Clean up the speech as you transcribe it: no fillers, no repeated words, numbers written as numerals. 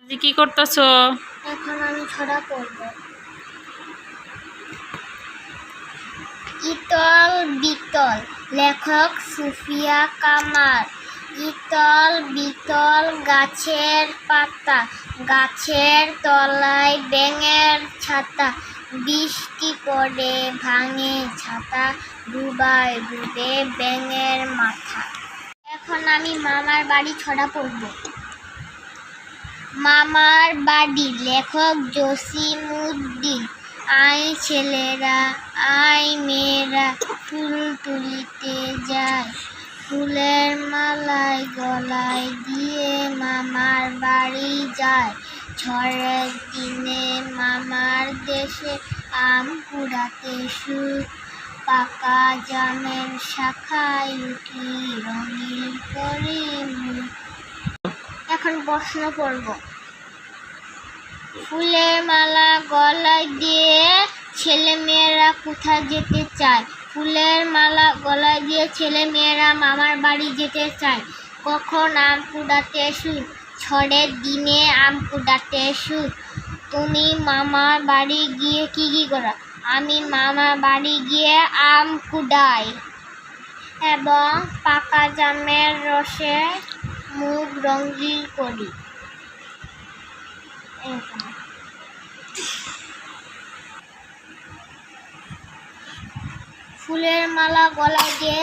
যে কি করতেছো? এখন আমি ছড়া পড়ব। ইতল বিতল, লেখক সুফিয়া কামাল। ইতল বিতল গাছের পাতা, গাছের তলায় ব্যাঙের ছাতা। বৃষ্টি পড়ে ভাঙে ছাতা, ডুবায় ডুবে ব্যাঙের মাথা। এখন আমি মামার বাড়ি ছড়া পড়ব। মামার বাড়ি, লেখক জসিমউদ্দিন। আয় ছেলেরা, আয় মেয়েরা, ফুল তুলিতে যায়। ফুলের মালায় গলায় দিয়ে মামার বাড়ি যায়। ঝড়ের দিনে মামার দেশে আম কুড়াতে সুর। পাকা জামের শাখায় উঠি রঙিন করি মুখ। এখন প্রশ্ন পড়ব। ফুলের মালা গলায় দিয়ে ছেলে মেয়েরা কোথায় যেতে চায়? ফুলের মালা গলায় দিয়ে ছেলে মেয়েরা মামার বাড়ি যেতে চায়। কখন আম কুড়াতে সুর? ঝড়ের দিনে আম কুড়াতে সুর। তুমি মামার বাড়ি গিয়ে কি করো? আমি মামার বাড়ি গিয়ে আম কুড়াই এবং পাকা জামের রসে মুখ রঙিন করি। ফুলের মালা গলায় দিয়ে